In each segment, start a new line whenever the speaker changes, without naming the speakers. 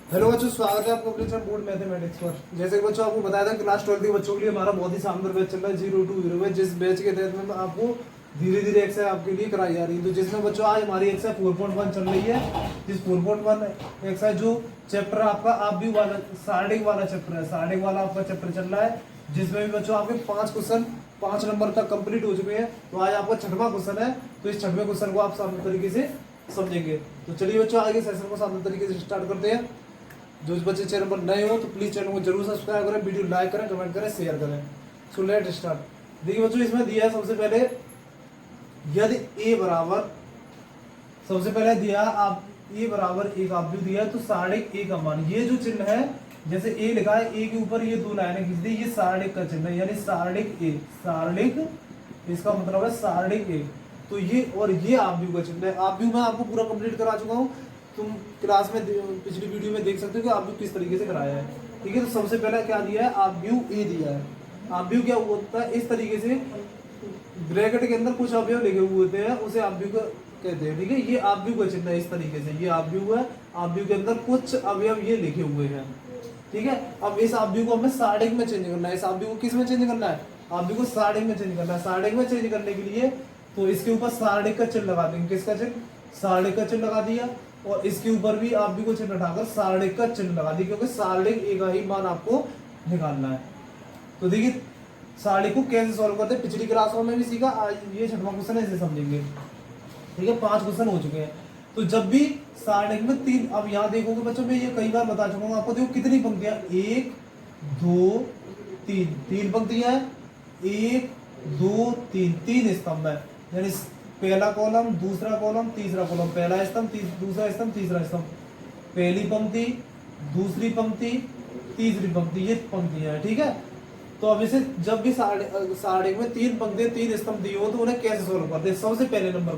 Hello बच्चों, स्वागत है आपको अपने चैनल बोर्ड मैथमेटिक्स पर। जैसे कि बच्चों आपको बताया था क्लास 12 के बच्चों के लिए हमारा बहुत ही शानदार बैच चल रहा है 0 to 0 बैच, जिस बैच के तहत में आपको धीरे धीरे एक्सरसाइज आपके लिए कराई जा रही है। तो जिसमें बच्चों आज हमारी एक्सरसाइज 4.1 चल रही है। जिस 4.1 एक्सरसाइज जो चैप्टर आपका आप भी वाला सार्डिंग वाला चैप्टर है, सार्डिंग वाला आपका चैप्टर चल रहा है, जिसमें भी बच्चों आपके 5 क्वेश्चन 5 नंबर तक कंप्लीट हो चुके हैं। तो आज आपका 6वां क्वेश्चन है, तो इस 6वें क्वेश्चन को आप शानदार तरीके से समझेंगे। तो चलिए बच्चों आगे सेशन को शानदार तरीके से स्टार्ट करते हैं। जो इस बच्चे चैनल पर नए हो तो प्लीज चैनल को जरूर सब्सक्राइब करें, वीडियो लाइक करें, कमेंट करें, शेयर करें। So let start. देखिए बच्चों, इसमें दिया है सबसे पहले यदि ए बराबर, सबसे पहले दिया आप ए बराबर एक आपको दिया है, तो सार्डिक ए का मान, ये जो चिन्ह है जैसे ए लिखा है, ए के ऊपर ये दो लाइनें खींच दी, ये सार्डिक का चिन्ह है, यानी सार्डिक ए, सार्डिक इसका मतलब है सार्डिक ए। तो ये और ये आव्यूह का चिन्ह है। आव्यूह मैं आपको पूरा कंप्लीट करा चुका हूँ, तुम क्लास में पिछली वीडियो में देख सकते हो कि आव्यूह किस तरीके से कराया है। ठीक है, तो सबसे पहले क्या दिया है, आव्यूह ए दिया है। आव्यूह क्या होता है, इस तरीके से ब्रैकेट के अंदर कुछ अवयव लिखे हुए होते हैं, उसे आव्यूह कहते हैं। ठीक है, ये आव्यूह का चिन्ह है, इस तरीके से ये आव्यूह है। आव्यूह के अंदर कुछ अवयव ये लिखे हुए हैं। ठीक है, अब इस आव्यूह को हमें सार्डिक में चेंज करना है। इस आव्यूह को किस में चेंज करना है, आव्यूह को सार्डिक में चेंज करना है। सार्डिक में चेंज करने के लिए तो इसके ऊपर सार्डिक का चिन्ह लगा देंगे। किसका चिन्ह, सार्डिक का चिन्ह लगा दिया, और इसके ऊपर भी आव्यूह को चिन्ह उठाकर सार्डिक का चिन्ह लगा दिया, क्योंकि सार्डिक एक ही मान आपको निकालना है। तो देखिए सार्डिक को कैसे सॉल्व करते हैं, पिछली क्लासों में भी सीखा, आज ये 6वां क्वेश्चन है, इसे समझेंगे। ठीक है, 5 क्वेश्चन हो चुके हैं। तो जब भी सार्डिक में 3, अब यहाँ देखोगे बच्चों, मैं ये कई बार बता चुका हूँ आपको। देखो कितनी पंक्तियां, 1 2 3, 3 पंक्तियां हैं, 1 2 3, 3 स्तंभ है, यानी पहला कॉलम, दूसरा कॉलम, तीसरा कॉलम, पहला स्तंभ, दूसरा स्तंभ, तीसरा स्तंभ, पहली पंक्ति, दूसरी पंक्ति, तीसरी पंक्ति, ये पंक्तियां हैं। ठीक है, तो अब इसे जब भी सार्डिक में 3 पंक्तियां 3 स्तंभ दिए हो तो उन्हें कैसे सोल्व करते हैं। सबसे पहले नंबर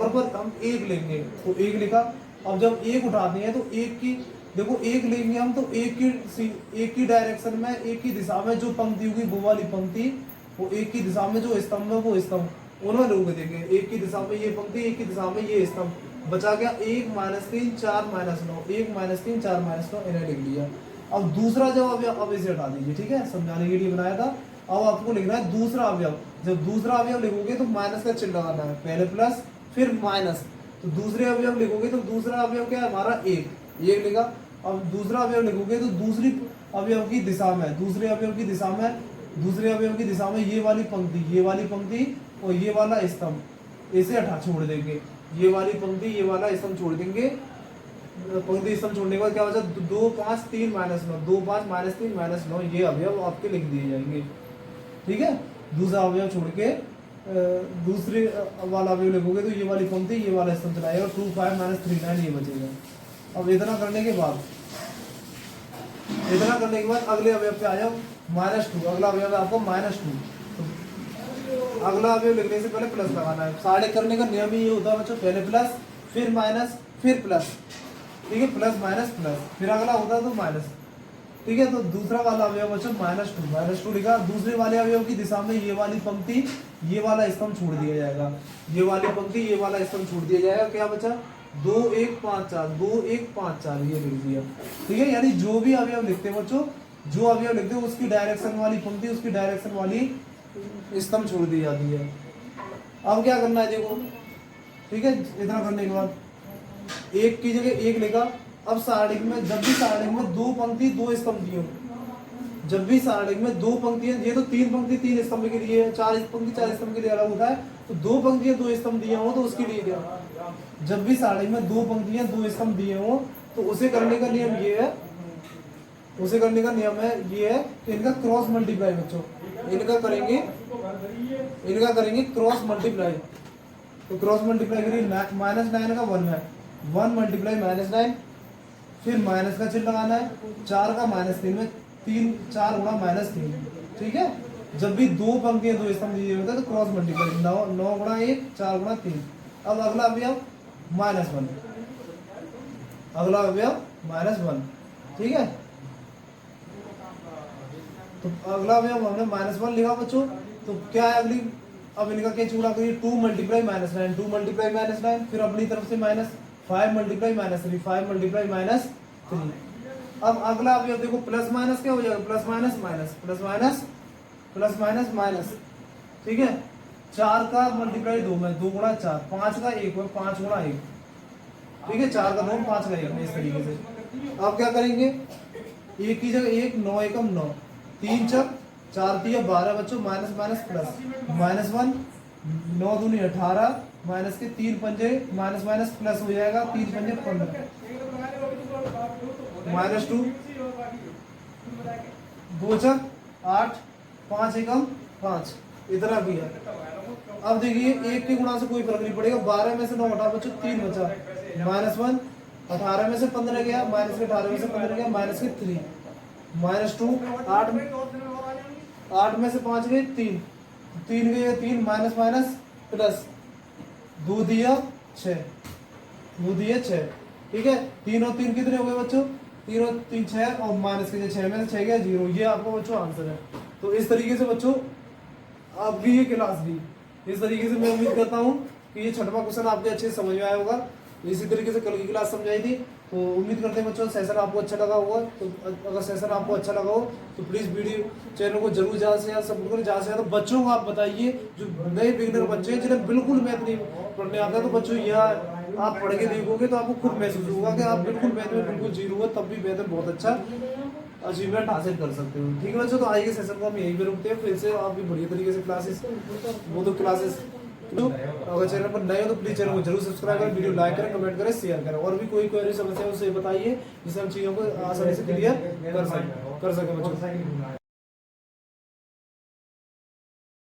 पर हम 1 लेंगे, तो 1 लिखा। अब जब 1 उठाते हैं तो 1 की, देखो 1 लेंगे हम, तो 1 की डायरेक्शन में, 1 की दिशा में जो पंक्ति होगी वो वाली पंक्ति, वो 1 की दिशा में जो स्तंभ है वो स्तंभ, उन्होंने लोग देंगे। 1 की दिशा में ये पंक्ति, 1 की दिशा में ये स्तंभ, बचा गया 1 -3 4 -9, 1 -3 4 -9, इन्हें लिख लिया। अब दूसरा जब अब इसे हटा दीजिए। ठीक है, समझाने के लिए बनाया था। अब आपको लिखना है दूसरा अवयव। जब दूसरा अवयव लिखोगे तो माइनस का चिन्ह लगाना है, पहले प्लस फिर माइनस। तो दूसरे अवयव लिखोगे तो दूसरा अवयव क्या है हमारा, 1 लिखा। अब दूसरा अवयव लिखोगे तो दूसरी अवयव की दिशा में, दूसरे अवयव की दिशा में ये वाली पंक्ति और ये वाला स्तंभ, इसे हटा छोड़ देंगे। ये वाली पंक्ति, ये वाला स्तंभ छोड़ देंगे। पंक्ति स्तंभ छोड़ने के बाद क्या बचा, 2 5 3 -9, 2 5 -3 -9, ये अवयव आपके लिख दिए जाएंगे। ठीक है, दूसरा अवयव छोड़ के दूसरे वाला अवयव लिखोगे तो ये वाली पंक्ति, ये वाला स्तंभ चला जाएगा, 2 5 -3 9, ये बचेगा। अब इतना करने के बाद अगले अवयव पे आ जाओ, -2। अगला अवयव है आपको -2। तो अगला अवयव लिखने से पहले प्लस लगाना है। सार्डिक करने का नियम ही ये होता है बच्चों, पहले प्लस फिर माइनस फिर प्लस। ठीक है, प्लस माइनस प्लस, फिर अगला होता है तो माइनस। ठीक है, तो दूसरा वाला अवयव बच्चों -2 लिखा। दूसरे वाले अवयव की दिशा में ये वाली पंक्ति, ये वाला स्तंभ छोड़ दिया जाएगा, ये वाली पंक्ति, ये वाला स्तंभ छोड़ दिया जाएगा। क्या बचा, 2 1 5 4, 2 1 5 4, ये लिख दिया। ठीक है, यानी जो भी अवयव लिखते हैं बच्चों, जो अवयव लिखते हैं उसकी डायरेक्शन वाली पंक्ति, उसकी डायरेक्शन वाली स्तंभ छोड़ दी जाती है। अब क्या करना है देखो। ठीक है, इतना करने के बाद 1 की जगह 1 लिखा। अब सार्डिक में, जब भी सार्डिक में 2 पंक्ति 2 स्तंभ दिए, जब भी सार्डिक में 2 पंक्तियां, ये तो 3 पंक्ति 3 स्तंभ के लिए, 4 पंक्ति 4 स्तंभ के लिए अलग होता है, तो 2 पंक्तियां 2 स्तंभ दिए हो तो उसके लिए क्या, जब भी सार्डिक में 2 पंक्तियां 2 स्तंभ दिए हो तो उसे करने का नियम ये है, इनका क्रॉस मल्टीप्लाई बच्चों, इनका करेंगे क्रॉस मल्टीप्लाई। तो क्रॉस मल्टीप्लाई के लिए -9 का 1 है, 1 × -9, फिर माइनस का चिन्ह लगाना है। 4 का -3 में 3, 4 × -3। ठीक है, जब भी 2 पंक्तियां 2 स्तंभ दिए होते हैं तो क्रॉस मल्टीप्लाई, 9 × 1 4 × 3। अब अगला अवयव -1, अगला अवयव -1। ठीक है, तो अगला अवयव हमने -1 लिखा बच्चों। तो क्या है अगली, अब इनका क्या चूड़ा करिए, 2 × -9, 2 × -9, फिर अपनी तरफ से -5 × -3, 5 × -3, 3। अब अगला आप ये देखो प्लस माइनस क्या हो जाएगा, plus minus minus, plus minus plus minus minus, ठीक है। 4 का मल्टीप्लाई 2 में 2 गुणा 4, 5 का 1 में 5 गुणा 1, ठीक है। 4 का 2 5 का 1 में, इस तरीके से। अब क्या करेंगे, एक की जगह 1, 9 एकम 9, 3 चक 4 3 12 बच्चों, माइनस माइनस प्लस, माइनस 1, 9 दूनी 18, माइनस के 3 पंजे, माइनस माइनस प्लस हो जाएगा, 3 पंजे 15, माइनस 2, 2 चक 8, 5 एकम 5, इतना भी है। अब देखिए 1 के गुणा से कोई फर्क नहीं पड़ेगा, 12 में से 9 हटा बच्चों 3 बचा, माइनस 1, 18 में से 15 गया, माइनस के 18 में से 15 गया, माइनस के 3, माइनस 2, 8 में से 5 गए 3, 3 गए 3, माइनस माइनस प्लस, 2 दिया 6, 2 दिया 6, ठीक है। 3 और 3 कितने हो गए बच्चों, 3 और 3 6, और माइनस के 6 में से 6 गया 0। ये आपका बच्चों आंसर है। तो इस तरीके से बच्चों आपकी ये क्लास भी इस तरीके से, मैं उम्मीद करता हूँ कि ये छठवां क्वेश्चन आपके अच्छे से समझ में आया होगा। इसी तरीके से कल की क्लास समझाई थी, तो उम्मीद करते हैं बच्चों सेशन आपको अच्छा लगा होगा। तो अगर सेशन आपको अच्छा लगा हो तो प्लीज़ वीडियो चैनल को जरूर ज़्यादा से ज़्यादा सपोर्ट करें। ज़्यादा से ज़्यादा बच्चों को आप बताइए, जो नए बिगिनर बच्चे हैं जिन्हें बिल्कुल मैथ नहीं पढ़ने आता, तो बच्चों यह आप पढ़ के देखोगे तो आपको खुद महसूस होगा कि आप बिल्कुल मैथ में बिल्कुल जीरो है, तब भी मैथ में बहुत अच्छा अचीवमेंट हासिल कर सकते हो। ठीक है बच्चों, तो आज के सेशन को हम यहीं पे रुकते हैं। फिर से आप भी बढ़िया तरीके से क्लासेस वो तो क्लासेस अगर चैनल पर नए हो तो प्लीज चैनल को जरूर सब्सक्राइब करें, वीडियो लाइक करें, कमेंट करें, शेयर करें। और भी कोई क्वेरी समस्या है उसे बताइए, जिससे हम चीज़ों को आसानी से क्लियर कर सकें बच्चों।